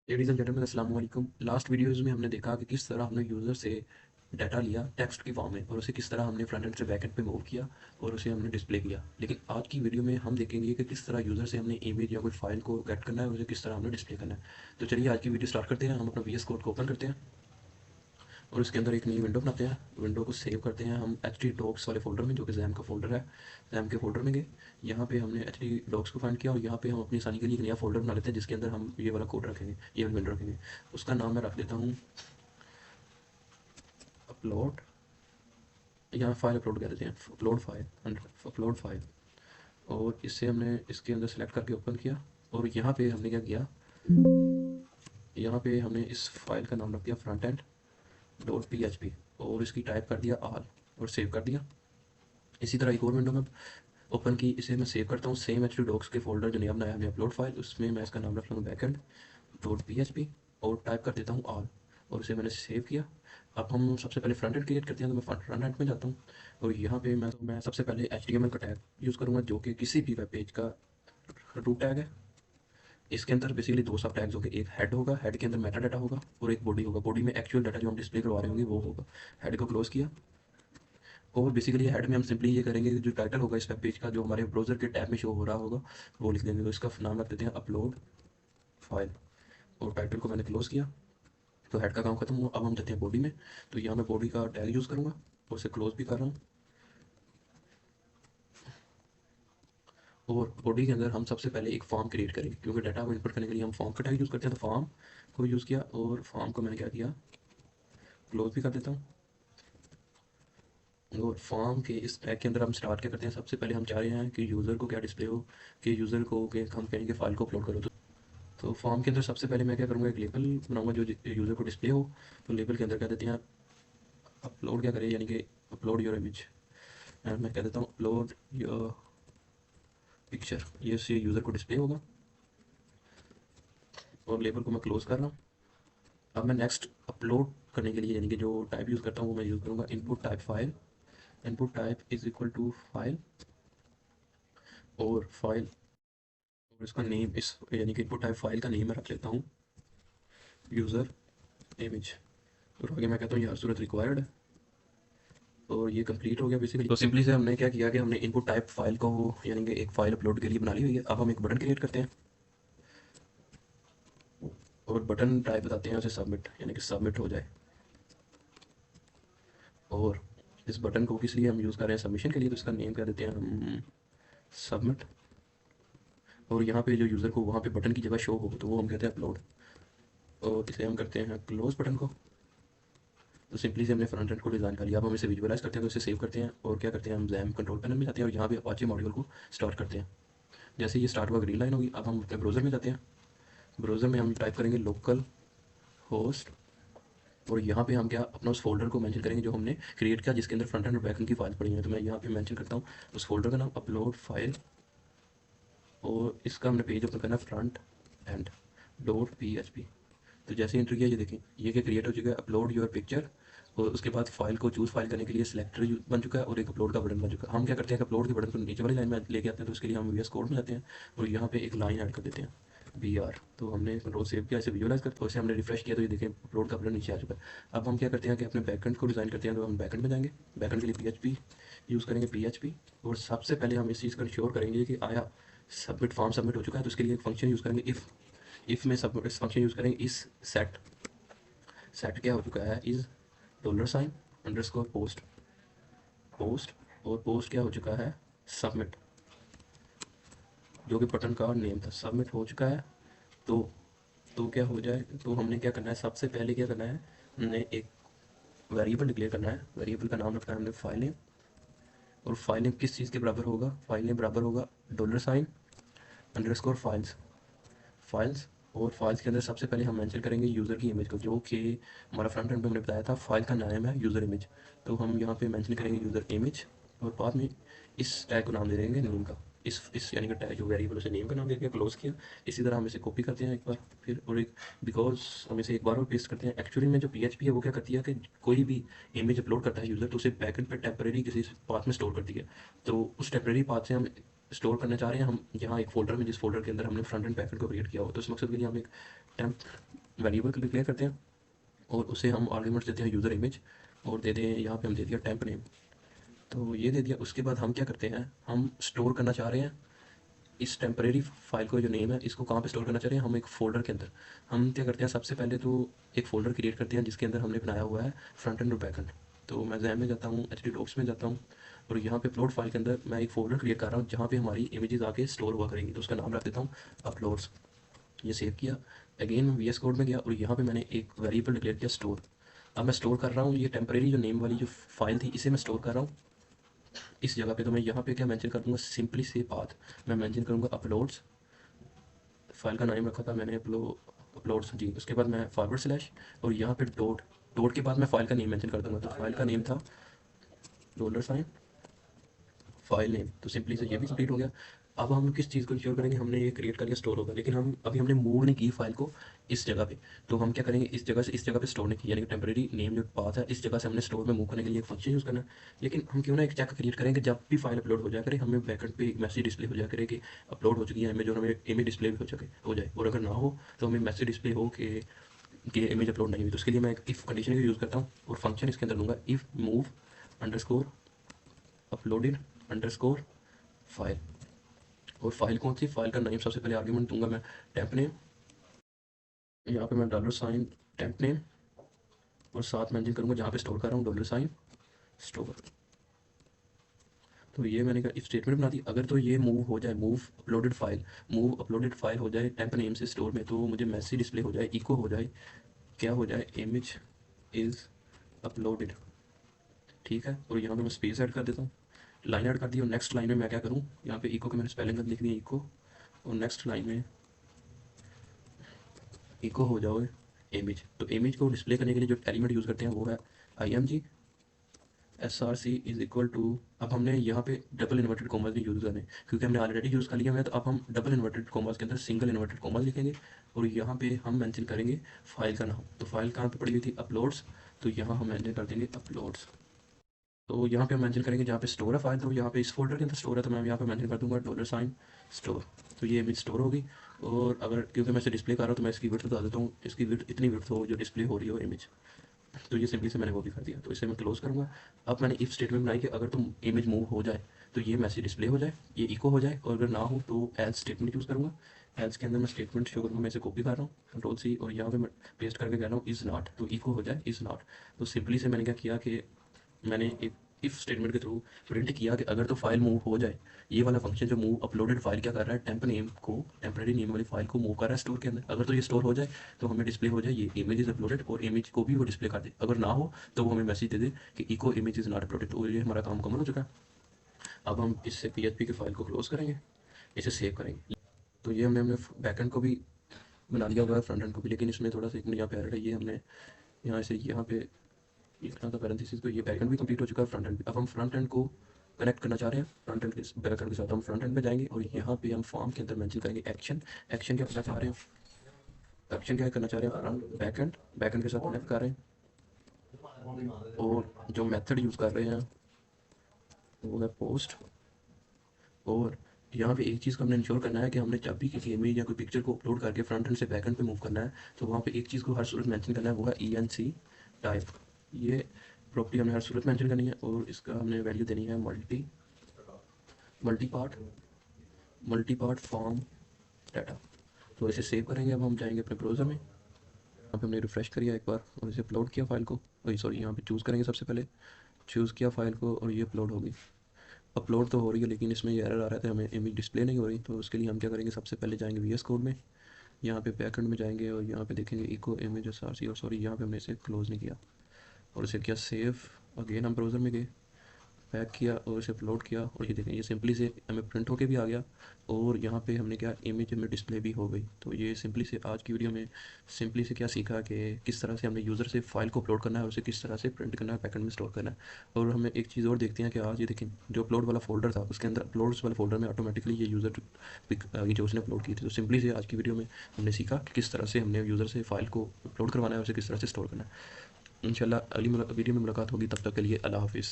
Ladies and gentleman अस्सलाम वालेकुम। Last videos में हमने देखा कि किस तरह हमने यूज़र से डाटा लिया टेक्स्ट की फॉर्म में और उसे किस तरह हमने फ्रंट एंड से बैक एंड पे मूव किया और उसे हमने डिस्प्ले किया। लेकिन आज की वीडियो में हम देखेंगे कि किस तरह यूज़र से हमने इमेज या कोई फाइल को गेट करना है और उसे किस तरह हमने डिस्प्ले करना है। तो चलिए आज की वीडियो स्टार्ट करते हैं। हम अपना वीएस कोड को ओपन करते हैं और इसके अंदर एक नई विंडो बनाते हैं। विंडो को सेव करते हैं हम एच डी डॉक्स वाले फोल्डर में, जो कि जैम का फोल्डर है। जैम के फोल्डर में गए, यहाँ पे हमने एच डी डॉक्स को फाइंड किया और यहाँ पे हम अपनी आसानी के लिए एक नया फोल्डर बना लेते हैं जिसके अंदर हम ये वाला कोड रखेंगे, ये वाली विंडो रखेंगे। उसका नाम मैं रख देता हूँ अपलोड, यहाँ फाइल अपलोड कर देते हैं, अपलोड फाइल, अपलोड फाइल। और इससे हमने इसके अंदर सेलेक्ट करके ओपन किया और यहाँ पे हमने क्या किया, यहाँ पे हमने इस फाइल का नाम रख दिया front end dot P H P और इसकी टाइप कर दिया आल और सेव कर दिया। इसी तरह एक और विंडो में ओपन की, इसे मैं सेव करता हूँ सेम एच डी डॉक्स के फोल्डर जो नया बनाया हमने अपलोड फाइल, उसमें मैं इसका नाम रख लूँगा backend dot P H P और टाइप कर देता हूँ आल और इसे मैंने सेव किया। अब हम सबसे पहले फ्रंट एंड क्रिएट करते हैं, तो मैं फ्रंट एंड में जाता हूँ और यहाँ पे मैं सबसे पहले एच टी एम एल का टैग यूज़ करूँगा जो कि किसी भी वेब पेज का रूट टैग है। इसके अंदर बेसिकली दो सब टैग्स होंगे, एक हेड होगा, हेड के अंदर मेटा डाटा होगा और एक बॉडी होगा, बॉडी में एक्चुअल डाटा जो हम डिस्प्ले करवा रहे होंगे वो होगा। हेड को क्लोज किया और बेसिकली हेड में हम सिंपली ये करेंगे कि जो टाइटल होगा इस वेब पेज का, जो हमारे ब्राउजर के टैब में शो हो रहा होगा, वो लिख देंगे। तो इसका नाम रख देते हैं अपलोड फाइल और टाइटल को मैंने क्लोज किया। तो हेड का काम खत्म हुआ। अब हम जाते हैं बॉडी में, तो यहाँ मैं बॉडी का टैग यूज़ करूँगा और उसे क्लोज भी कर रहा हूँ। और बॉडी के अंदर हम सबसे पहले एक फॉर्म क्रिएट करेंगे क्योंकि डाटा को इनपुट करने के लिए हम फॉर्म का टैग यूज़ करते हैं। तो फॉर्म को यूज़ किया और फॉर्म को मैंने क्या किया, क्लोज भी कर देता हूँ। और फॉर्म के इस टैग के अंदर हम स्टार्ट क्या करते हैं, सबसे पहले हम चाह रहे हैं कि यूज़र को क्या डिस्प्ले हो, कि यूज़र को कि हम कहेंगे फाइल को अपलोड करो। तो फॉर्म के अंदर सबसे पहले मैं क्या करूँगा, एक लेबल बनाऊंगा जो यूज़र को डिस्प्ले हो। तो लेबल के अंदर कह देते हैं अपलोड क्या करें, यानी कि अपलोड योर इमेज, एंड मैं कह देता हूँ अपलोड योर पिक्चर, ये उससे यूज़र को डिस्प्ले होगा। और लेबल को मैं क्लोज कर रहा हूँ। अब मैं नेक्स्ट अपलोड करने के लिए, यानी कि जो टाइप यूज़ करता हूँ वो मैं यूज़ करूँगा input type file. Input type is equal to file और फाइल और इसका नेम, इस यानी कि इनपुट टाइप फाइल का नेम मैं रख लेता हूँ यूज़र इमेज। और आगे मैं कहता हूँ यार सूरत रिक्वायर्ड है और ये कंप्लीट हो गया बेसिकली। तो सिंपली से हमने क्या किया कि हमने इनपुट टाइप फाइल को, यानी कि एक फाइल अपलोड के लिए बना ली हुई है। अब हम एक बटन क्रिएट करते हैं और बटन टाइप बताते हैं उसे सबमिट, यानी कि सबमिट हो जाए। और इस बटन को किस लिए हम यूज़ कर रहे हैं, सबमिशन के लिए, तो इसका नेम क्या देते हैं हम सबमिट। और यहाँ पे जो यूज़र को वहाँ पे बटन की जगह शो हो तो वो हम कहते हैं अपलोड। और इसे हम करते हैं क्लोज बटन को। तो सिंपली से हमने फ्रंट एंड को डिज़ाइन कर लिया। अब हम इसे विजुअलाइज करते हैं, तो इसे सेव करते हैं और क्या करते हैं, हम जैम कंट्रोल पैनल में जाते हैं और यहाँ पे अपाचे मॉड्यूल को स्टार्ट करते हैं। जैसे ये स्टार्ट हुआ ग्रीन लाइन होगी। अब हम अपने ब्राउज़र में जाते हैं, ब्राउज़र में हम टाइप करेंगे लोकल होस्ट और यहाँ पे हम क्या अपना उस फोल्डर को मेंशन करेंगे जो हमने क्रिएट किया जिसके अंदर फ्रंट एंड और बैक एंड की फाइल पड़ी है। तो मैं यहाँ पे मेंशन करता हूँ उस फोल्डर का नाम अपलोड फाइल और इसका हमने पेज ओपन करना है front end dot P H P. तो जैसे एंटर किया, ये देखें ये क्या क्रिएट हो चुका है, अपलोड योर पिक्चर। और उसके बाद फाइल को चूज फाइल करने के लिए सिलेक्टर बन चुका है और एक अपलोड का बटन बन चुका है। हम क्या करते हैं कि अपलोड के बटन को नीचे वाली लाइन में लेके आते हैं, तो उसके लिए हम वीएस कोड में जाते हैं और यहाँ पे एक लाइन ऐड कर देते हैं बी आर। तो हमने कंट्रोल सेव किया, इसे विजुअलाइज करते हैं, इसे हमने रिफ्रेश किया तो ये देखें अपलोड का बटन नीचे आ चुका है। अब हम क्या करते हैं कि अपने बैकएंड को डिज़ाइन करते हैं, तो हम बैकएंड में जाएंगे, बैकएंड के लिए पीएचपी यूज़ करेंगे पीएचपी। और सबसे पहले हम इस चीज़ को इंश्योर करेंगे कि आया सबमिट फॉर्म सबमिट हो चुका है। तो उसके लिए एक फंक्शन यूज़ करेंगे इफ़ में सब इस फंक्शन यूज़ करेंगे इस सेट। सेट क्या हो चुका है, is dollar sign underscore post post और पोस्ट क्या हो चुका है, सबमिट, जो कि बटन का नेम था। सबमिट हो चुका है। तो क्या हो जाए, तो हमने क्या करना है, सबसे पहले क्या करना है, हमने एक वेरिएबल डिक्लेयर करना है। वेरिएबल का नाम रखना है हमने फाइल नेम। और फाइल नेम किस चीज़ के बराबर होगा, फाइल नेम बराबर होगा dollar sign underscore files files. और फाइल्स के अंदर सबसे पहले हम मेंशन करेंगे यूज़र की इमेज को, जो कि हमारा फ्रंट एंड पे हमने बताया था फाइल का नाम है यूज़र इमेज। तो हम यहाँ पे मेंशन करेंगे यूज़र इमेज और बाद में इस टैग को नाम दे देंगे नेम का। इस यानी कि टैग जो वेरिएबल उसे नेम का नाम दे दिया, क्लोज किया। इसी तरह हम इसे कॉपी करते हैं एक बार फिर और एक, बिकॉज हम इसे एक बार और पेस्ट करते हैं। एक्चुअली में जो पीएचपी है वो क्या करती है कि कोई भी इमेज अपलोड करता है यूज़र, तो उसे बैकएंड पे टेम्परेरी किसी पाथ में स्टोर करती है। तो उस टेम्परेरी पाथ से हम स्टोर करना चाह रहे हैं हम यहाँ एक फ़ोल्डर में, जिस फ़ोल्डर के अंदर हमने फ्रंट एंड बैकएंड को क्रिएट किया हो। तो इस मकसद के लिए हम एक टेम्प वेरिएबल डिक्लेयर करते हैं और उसे हम आर्ग्यूमेंट्स देते हैं यूज़र इमेज और दे दें यहाँ पे हम दे दिया टेम्प नेम। तो ये दे दिया। उसके बाद हम क्या करते हैं, हम स्टोर करना चाह रहे हैं इस टेम्परेरी फाइल को, जो नेम है इसको कहाँ पे स्टोर करना चाह रहे हैं हम, एक फ़ोल्डर के अंदर। हम क्या करते हैं, सबसे पहले तो एक फ़ोल्डर क्रिएट करते हैं जिसके अंदर हमने बनाया हुआ है फ्रंट एंड और बैक एंड। तो मैं जैम में जाता हूँ, HTDocs में जाता हूँ और यहाँ पे अपलोड फाइल के अंदर मैं एक फ़ोल्डर क्रिएट कर रहा हूँ जहाँ पे हमारी इमेजेस आके स्टोर हुआ करेंगी। तो उसका नाम रख देता हूँ अपलोड्स। ये सेव किया। अगेन मैं VS कोड में गया और यहाँ पे मैंने एक वेरिएबल डिक्लेयर किया स्टोर। अब मैं स्टोर कर रहा हूँ ये टेम्परेरी जो नेम वाली जो फाइल थी, इसे मैं स्टोर कर रहा हूँ इस जगह पे। तो मैं यहाँ पे क्या मेंशन कर दूँगा, सिंपली से पाथ मैं मेंशन करूँगा अपलोड्स। फाइल का नाम रखा था मैंने अपलोड्स जी। उसके बाद मैं फॉरवर्ड स्लैश और यहाँ पे डॉट, डॉट के बाद मैं फाइल का नेम मेंशन कर दूँगा। तो फाइल का नेम था $, फाइल नेम। तो सिंपली से ये भी कंप्लीट हो गया। अब हम किस चीज़ को इंश्योर करेंगे, हमने ये क्रिएट कर लिया स्टोर होगा, लेकिन हमने मूव नहीं की फाइल को इस जगह पे। तो हम क्या करेंगे, इस जगह से इस जगह पे स्टोर नहीं की, यानी कि टेम्परेरी नेम जो पाथ है इस जगह से हमने स्टोर में मूव करने के लिए एक फंक्शन यूज़ करना है। लेकिन हम क्यों ना एक चेक क्रिएट करेंगे, जब भी फाइल अपलोड हो जाए करे हमें बैकएंड पे एक मैसेज डिस्प्ले हो जाए करे कि अपलोड हो चुकी है इमेज, और हमें इमेज डिस्प्ले भी हो जाए। और अगर ना हो तो हमें मैसेज डिस्प्ले हो कि इमेज अपलोड नहीं हुई। तो उसके लिए मैं एक इफ़ कंडीशन का यूज़ करता हूँ और फंक्शन इसके अंदर लूँगा if move underscore uploaded underscore file. और फाइल कौन सी, फाइल का नेम सबसे पहले आर्ग्यूमेंट दूंगा मैं टेम्प नेम। यहाँ पे मैं $, टेम्प नेम और साथ मेंशन करूँगा जहाँ पे स्टोर कर रहा हूँ $, स्टोर। तो ये मैंने कहा इफ स्टेटमेंट बना दी। अगर तो ये मूव हो जाए, मूव अपलोडेड फाइल हो जाए टेम्प नेम से स्टोर में, तो मुझे मैसेज डिस्प्ले हो जाए, इको हो जाए, क्या हो जाए, इमेज इज़ अपलोडेड। ठीक है। और यहाँ पे मैं स्पेस ऐड कर देता हूँ, लाइन ऐड कर दी। और नेक्स्ट लाइन में मैं क्या करूँ, यहाँ पे इको के मैंने स्पेलिंग लिख दी इको, और नेक्स्ट लाइन में इको हो जाओ इमेज। तो इमेज को डिस्प्ले करने के लिए जो एलिमेंट यूज़ करते हैं वो है IMG SRC is equal to. अब हमने यहाँ पे डबल इन्वर्टेड कॉमास नहीं यूज़ करने, क्योंकि हमने ऑलरेडी यूज़ कर लिया है। तो अब हम डबल इन्वर्टेड कॉमास के अंदर सिंगल इन्वर्टेड कॉमास लिखेंगे और यहाँ पे हम मेंशन करेंगे फाइल का नाम। तो फाइल कहाँ पे पड़ी हुई थी, अपलोड्स। तो यहाँ हम मेंशन कर देंगे अपलोड्स। तो यहाँ पे हम मेंशन करेंगे जहाँ पे स्टोर है फाइल, तो यहाँ पे इस फोल्डर के अंदर स्टोर है, तो मैं यहाँ पे मेंशन कर दूँगा $, स्टोर। तो ये इमेज स्टोर होगी। और अगर क्योंकि मैं इसे डिस्प्ले कर रहा हूँ तो मैं इसकी विड्थ बता देता हूँ, इसकी विड्थ इतनी विड्थ हो जो डिस्प्ले हो रही हो इमेज। तो ये सिंपली से मैंने वो भी कर दिया। तो इसे मैं क्लोज करूँगा। अब मैंने इफ स्टेटमेंट बनाई कि अगर तुम इमेज मूव हो जाए तो ये मैसेज डिस्प्ले हो जाए, ये इको हो जाए, और अगर ना हो तो एल्स स्टेटमेंट यूज़ करूँगा। एल्स के अंदर मैं स्टेटमेंट शो करूँगा, मैं इसे कॉपी कर रहा हूँ Ctrl+C और यहाँ पे मैं पेस्ट करके कह रहा हूँ इज़ नॉट, तो इको हो जाए इज़ नॉट। तो सिंपली से मैंने क्या किया कि मैंने एक इफ स्टेटमेंट के थ्रू प्रिंट किया कि अगर तो फाइल मूव हो जाए, ये वाला फंक्शन जो मूव अपलोडेड फाइल क्या कर रहा है, टेम्प नेम को, टेम्परेरी नेम वाली फाइल को मूव कर रहा है स्टोर के अंदर। अगर तो ये स्टोर हो जाए तो हमें डिस्प्ले हो जाए ये इमेज इज अपलोडेड, और इमेज को भी वो डिस्प्ले कर दे। अगर ना हो तो वो हमें मैसेज दे दे कि echo image is not uploaded. तो ये हमारा काम मुकम्मल हो चुका है। अब हम इससे PHP की फाइल को क्लोज करेंगे, इसे सेव करेंगे। तो ये हमने बैकएंड को भी बना दिया हुआ है, फ्रंट एंड को भी, लेकिन इसमें थोड़ा सा एक यहाँ पे एरर है। ये हमने यहाँ से यहाँ पे लिखना था पैरेंथेसिस। तो ये बैकएंड भी कंप्लीट हो चुका है, फ्रंट एंड भी। अब हम फ्रंट एंड को कनेक्ट करना चाह रहे हैं फ्रंट एंड के बैकएंड के साथ। हम फ्रंट एंड पे जाएंगे और यहाँ पे हम फॉर्म के अंदर मेंशन करेंगे एक्शन। एक्शन क्या करना चाह रहे हैं, एक्शन क्या करना चाह रहे हैं, फ्रंट बैकएंड के साथ कनेक्ट कर रहे हैं। और जो मेथड यूज़ कर रहे हैं वो है पोस्ट। और यहाँ पे एक चीज़ को हमने इंश्योर करना है कि हमने जब भी किसी इमेज या कोई पिक्चर को अपलोड करके फ्रंट एंड से बैक एंड पे मूव करना है, तो वहाँ पे एक चीज़ को हर सूरत मेंशन करना है, वो है ENC टाइप। ये प्रॉपर्टी हमने हर सूरत मेंशन करनी है और इसका हमने वैल्यू देनी है मल्टी पार्ट फॉर्म डाटा। तो इसे सेव करेंगे। अब हम जाएंगे अपने ब्राउज़र में, यहाँ पे हमने रिफ़्रेश किया एक बार और इसे अपलोड किया फाइल को। सॉरी, यहाँ पे चूज़ करेंगे, सबसे पहले चूज़ किया फाइल को और ये अपलोड होगी। अपलोड तो हो रही है लेकिन इसमें ये एरर आ रहा था, हमें इमेज डिस्प्ले नहीं हो रही। तो उसके लिए हम क्या करेंगे, सबसे पहले जाएंगे VS कोड में, यहाँ पे बैकएंड में जाएंगे और यहाँ पे देखेंगे इको इमेज SRC। और सॉरी, यहाँ पे हमने इसे क्लोज़ नहीं किया और इसे किया सेव। अगेन हम ब्राउज़र में गए, पैक किया और इसे अपलोड किया और ये देखें ये सिंपली से हमें प्रिंट होके भी आ गया। और यहाँ पे हमने क्या, इमेज हमें डिस्प्ले भी हो गई। तो ये सिंपली से आज की वीडियो में सिंपली से क्या सीखा कि किस तरह से हमने यूज़र से फाइल को अपलोड करना है और उसे किस तरह से प्रिंट करना है, बैकएंड में स्टोर करना है। और हमें एक चीज़ और देखते हैं कि आज ये देखें जो अपलोड वाला फोल्डर था उसके अंदर अपलोड्स वाले फोल्डर में ऑटोमेटिकली ये यूज़र ये जो उसने अपलोड की थी। तो सिंपली से आज की वीडियो में हमने सीखा कि किस तरह से हमने यूज़र से फाइल को अपलोड करवाना है और उसे किस तरह से स्टोर करना है। इंशाल्लाह अगली वीडियो में मुलाकात होगी, तब तक के लिए अल्लाह हाफिज़।